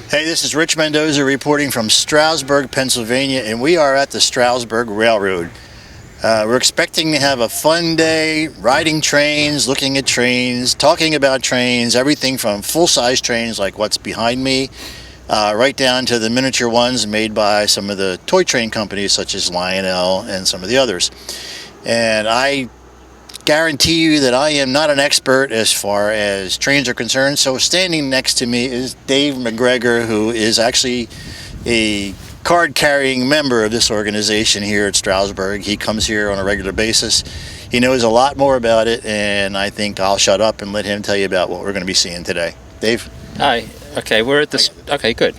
Hey, this is Rich Mendoza reporting from Strasburg, Pennsylvania, and we are at the Strasburg Railroad. We're expecting to have a fun day riding trains, looking at trains, talking about trains, everything from full-size trains like what's behind me, right down to the miniature ones made by some of the toy train companies such as Lionel and some of the others. And I guarantee you that I am not an expert as far as trains are concerned. So standing next to me is Dave Mcgregor, who is actually a card-carrying member of this organization here at Strasburg. He comes here on a regular basis. He knows a lot more about it, and I think I'll shut up and let him tell you about what we're going to be seeing today. Dave? Hi. Okay, we're at the... Okay, good.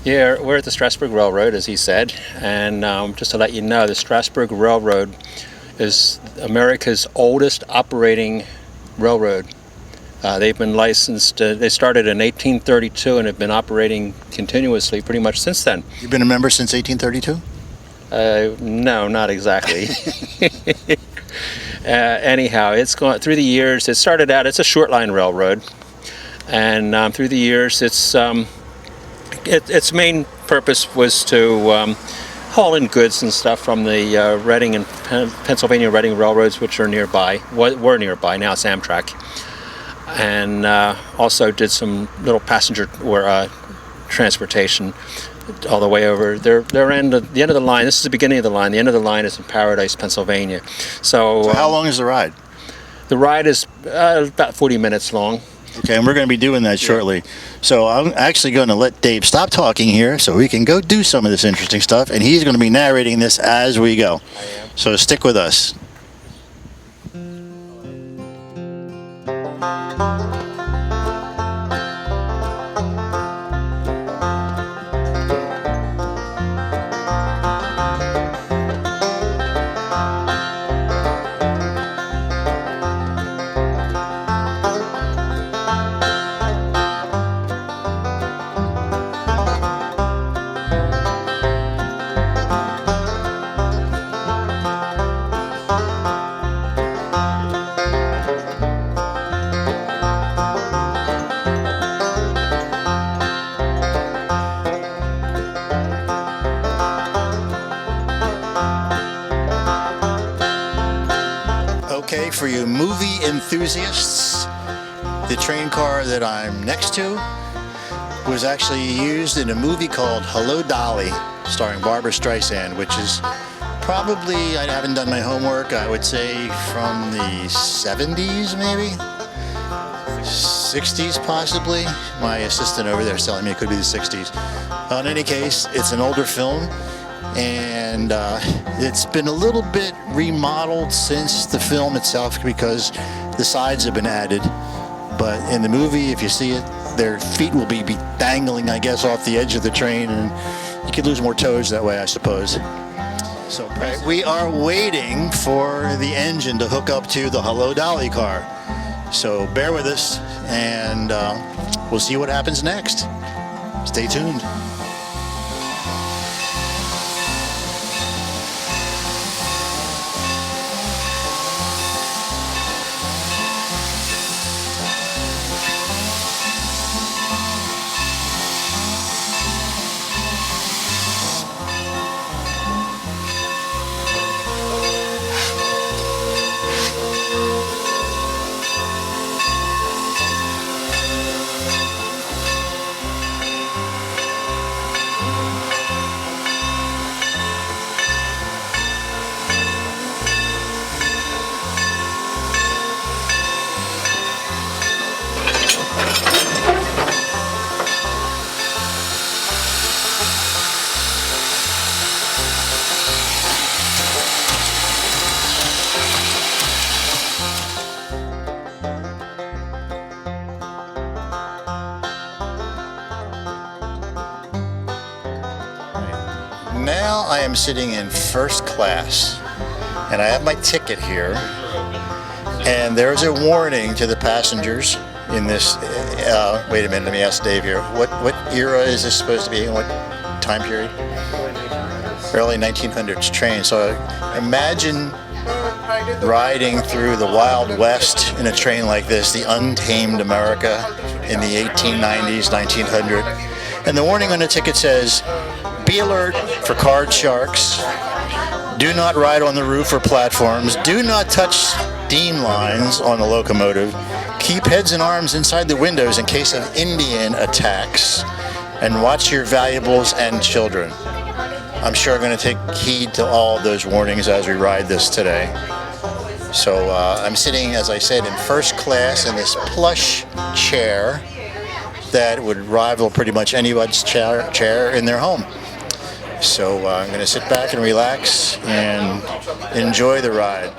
Yeah, we're at the Strasburg Railroad, as he said, and just to let you know, the Strasburg Railroad is America's oldest operating railroad. They've been licensed, they started in 1832 and have been operating continuously pretty much since then. You've been a member since 1832? No, not exactly. Anyhow, it's gone through the years. It started out, it's a short line railroad, and through the years its main purpose was to haul in goods and stuff from the Reading and Pennsylvania Reading railroads, which are nearby, were nearby, now it's Amtrak, and also did some little passenger transportation all the way over their end, the end of the line. This is the beginning of the line. The end of the line is in Paradise, Pennsylvania. So how long is the ride? The ride is about 40 minutes long. Okay, and we're going to be doing that shortly. So I'm actually going to let Dave stop talking here so we can go do some of this interesting stuff, and he's going to be narrating this as we go. I am. So stick with us. Okay, for you movie enthusiasts, the train car that I'm next to was actually used in a movie called Hello, Dolly, starring Barbra Streisand, which is probably, I haven't done my homework, I would say from the 70s maybe? 60s possibly? My assistant over there is telling me it could be the 60s. In any case, it's an older film, and it's been a little bit remodeled since the film itself because the sides have been added. But in the movie, if you see it, their feet will be dangling, I guess, off the edge of the train, and you could lose more toes that way, I suppose. So we are waiting for the engine to hook up to the Hello, Dolly car. So bear with us, and we'll see what happens next. Stay tuned. Now I am sitting in first class, and I have my ticket here, and there's a warning to the passengers in this, wait a minute, let me ask Dave here, what era is this supposed to be, and what time period? Early 1900s train. So imagine riding through the Wild West in a train like this, the untamed America in the 1890s, 1900. And the warning on the ticket says, "Be alert for card sharks. Do not ride on the roof or platforms. Do not touch steam lines on the locomotive. Keep heads and arms inside the windows in case of Indian attacks. And watch your valuables and children." I'm sure I'm going to take heed to all of those warnings as we ride this today. So I'm sitting, as I said, in first class in this plush chair that would rival pretty much anybody's chair in their home. So I'm going to sit back and relax and enjoy the ride.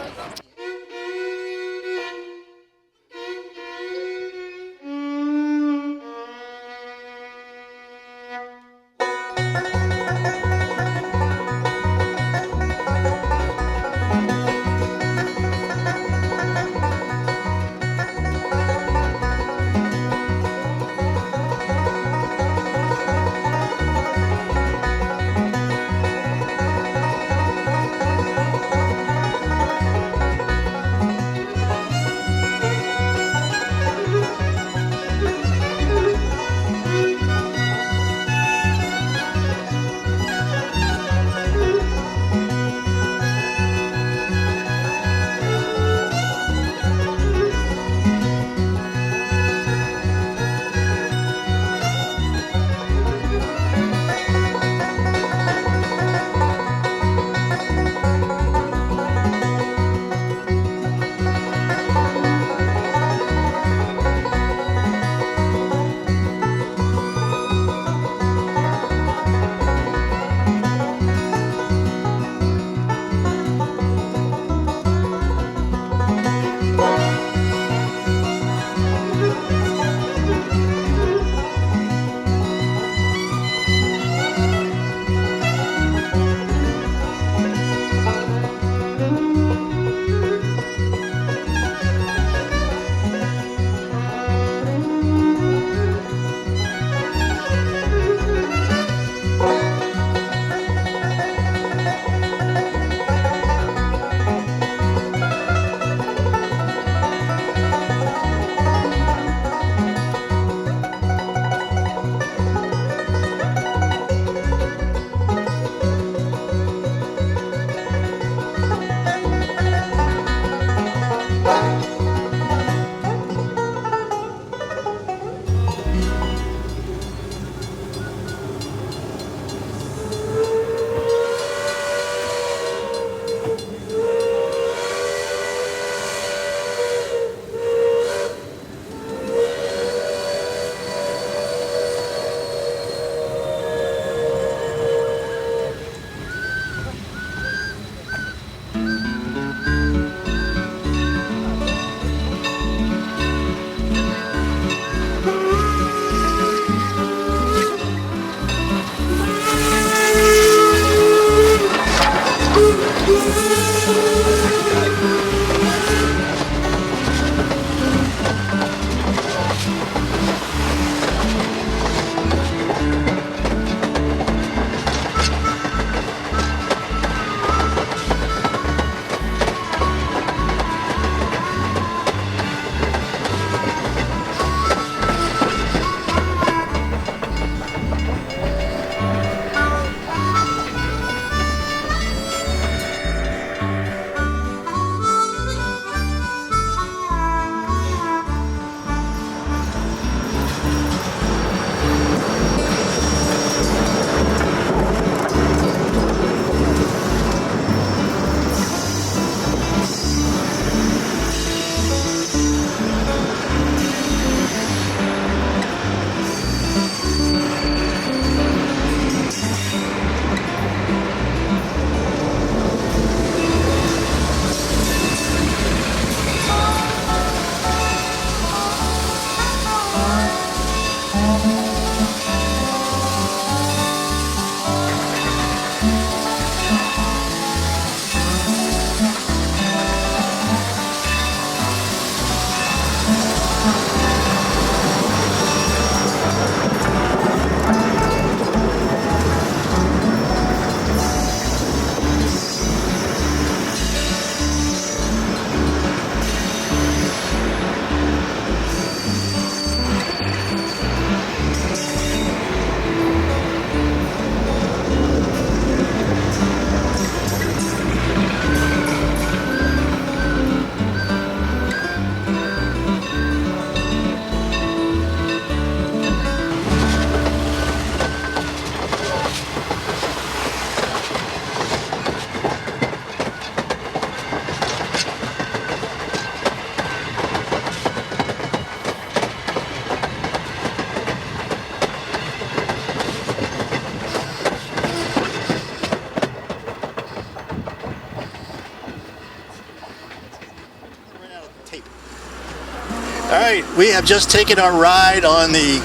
we have just taken our ride on the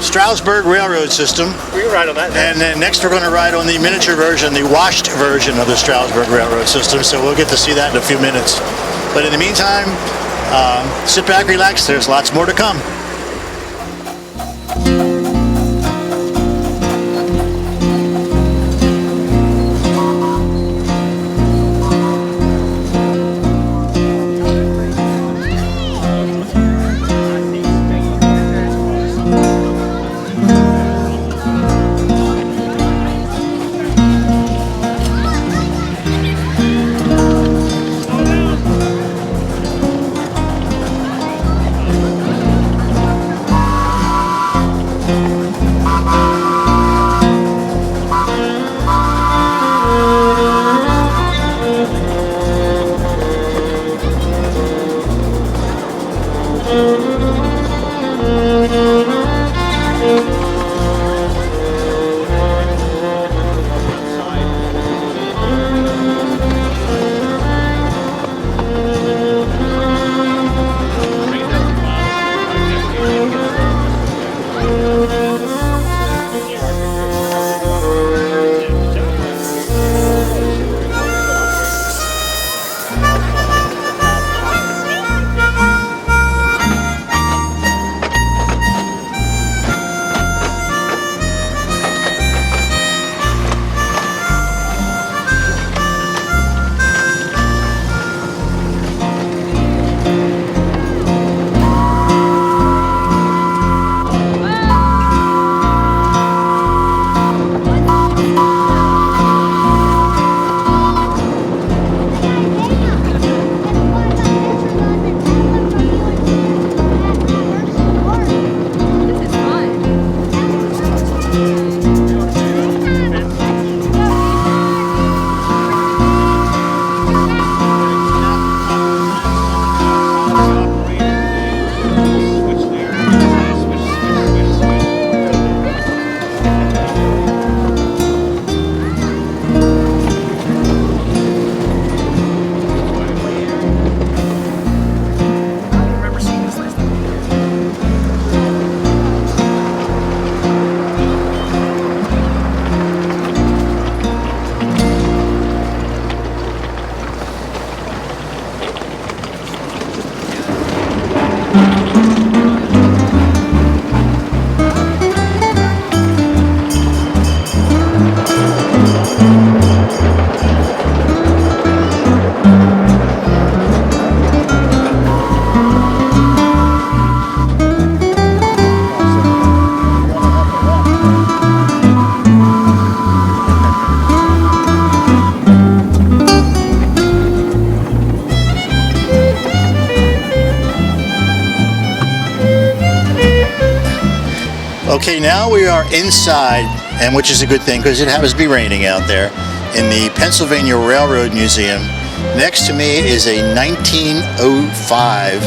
Strasburg Railroad system. We can ride on that. And then next we're going to ride on the miniature version, the washed version of the Strasburg Railroad system. So we'll get to see that in a few minutes. But in the meantime, sit back, relax. There's lots more to come. Okay, now we are inside, and which is a good thing because it happens to be raining out there, in the Pennsylvania Railroad Museum. Next to me is a 1905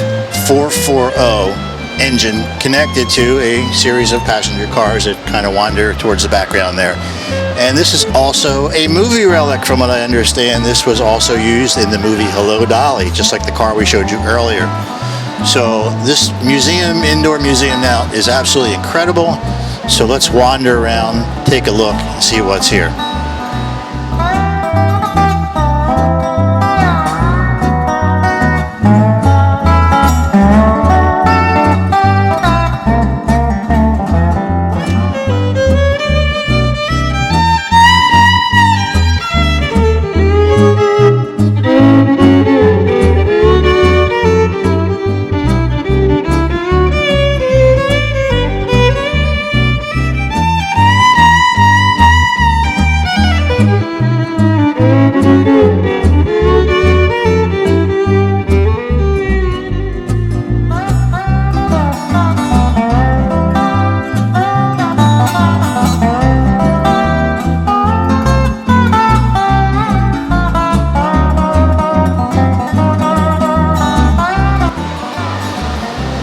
440 engine connected to a series of passenger cars that kind of wander towards the background there. And this is also a movie relic from what I understand. This was also used in the movie Hello, Dolly, just like the car we showed you earlier. So this museum, indoor museum now, is absolutely incredible. So let's wander around, take a look, and see what's here.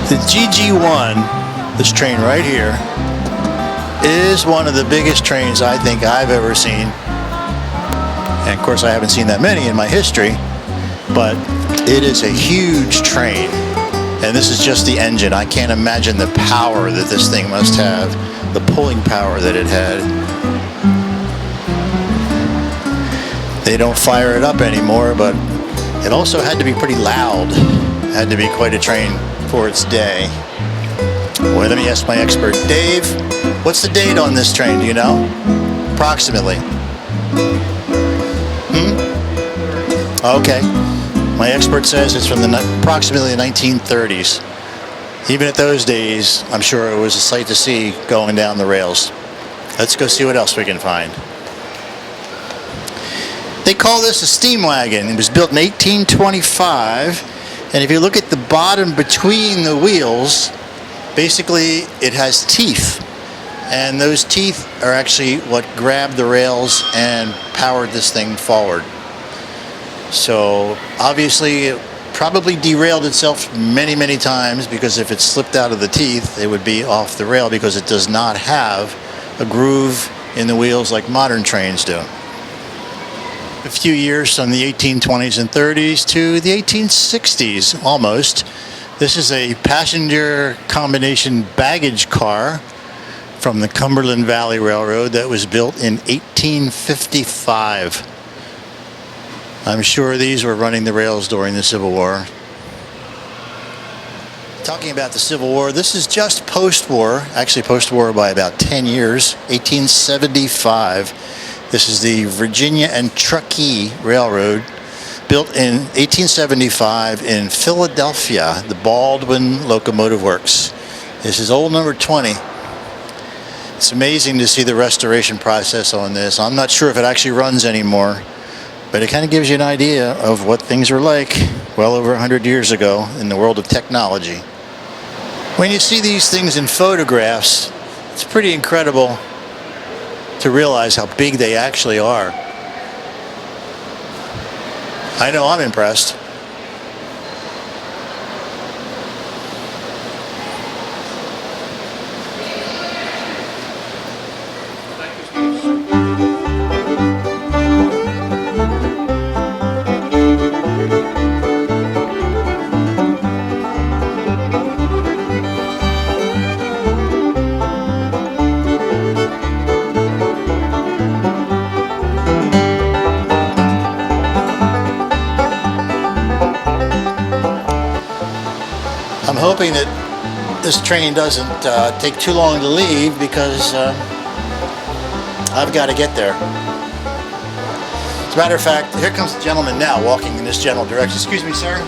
The GG1, this train right here, is one of the biggest trains I think I've ever seen. And of course I haven't seen that many in my history, but it is a huge train. And this is just the engine. I can't imagine the power that this thing must have, the pulling power that it had. They don't fire it up anymore, but it also had to be pretty loud. It had to be quite a train for its day. Well, let me ask my expert. Dave, what's the date on this train? Do you know? Approximately. Okay. My expert says it's from approximately the 1930s. Even at those days, I'm sure it was a sight to see going down the rails. Let's go see what else we can find. They call this a steam wagon. It was built in 1825, and if you look at the bottom between the wheels, basically it has teeth, and those teeth are actually what grabbed the rails and powered this thing forward. So obviously it probably derailed itself many times, because if it slipped out of the teeth it would be off the rail, because it does not have a groove in the wheels like modern trains do. A few years from the 1820s and 30s to the 1860s almost. This is a passenger combination baggage car from the Cumberland Valley Railroad that was built in 1855. I'm sure these were running the rails during the Civil War. Talking about the Civil War, this is just post-war, actually post-war by about 10 years, 1875. This is the Virginia and Truckee Railroad, built in 1875 in Philadelphia, the Baldwin Locomotive Works. This is old number 20. It's amazing to see the restoration process on this. I'm not sure if it actually runs anymore, but it kind of gives you an idea of what things were like well over 100 years ago in the world of technology. When you see these things in photographs, it's pretty incredible to realize how big they actually are. I know I'm impressed. I'm hoping that this train doesn't take too long to leave, because I've got to get there. As a matter of fact, here comes the gentleman now walking in this general direction. Excuse me, sir.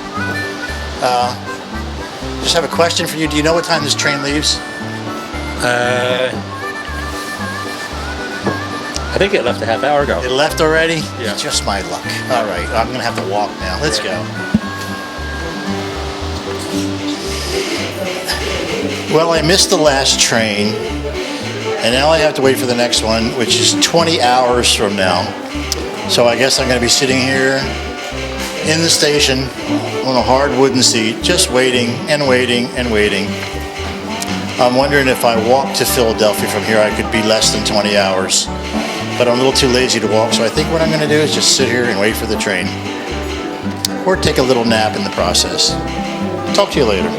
Just have a question for you. Do you know what time this train leaves? I think it left a half hour ago. It left already? Yeah. Just my luck. All right, I'm going to have to walk now. Let's go. Well, I missed the last train, and now I have to wait for the next one, which is 20 hours from now. So I guess I'm going to be sitting here in the station on a hard wooden seat, just waiting and waiting and waiting. I'm wondering if I walk to Philadelphia from here, I could be less than 20 hours. But I'm a little too lazy to walk, so I think what I'm going to do is just sit here and wait for the train. Or take a little nap in the process. Talk to you later.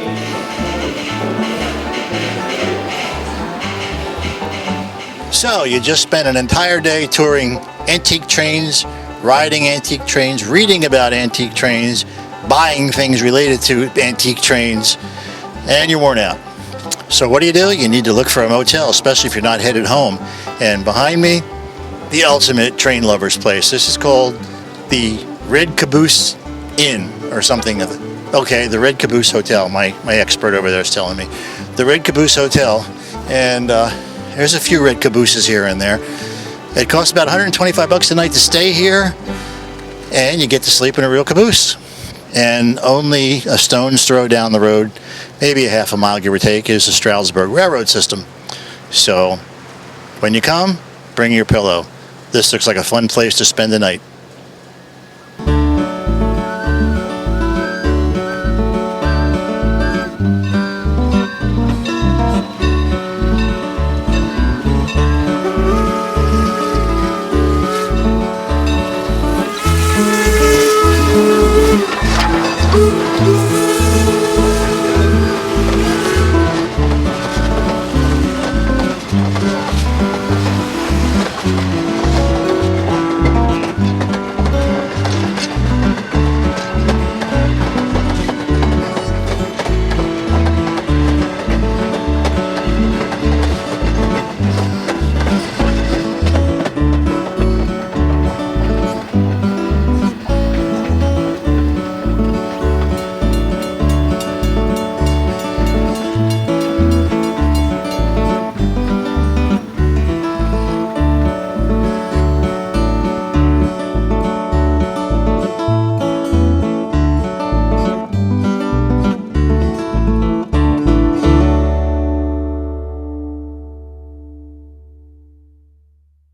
So, you just spent an entire day touring antique trains, riding antique trains, reading about antique trains, buying things related to antique trains, and you're worn out. So what do? You need to look for a motel, especially if you're not headed home. And behind me, the ultimate train lover's place. This is called the Red Caboose Inn, or something. Okay, the Red Caboose Hotel. My expert over there is telling me. The Red Caboose Hotel, and there's a few Red Cabooses here and there. It costs about $125 a night to stay here, and you get to sleep in a real caboose. And only a stone's throw down the road, maybe a half a mile give or take, is the Strasburg Railroad system. So when you come, bring your pillow. This looks like a fun place to spend the night.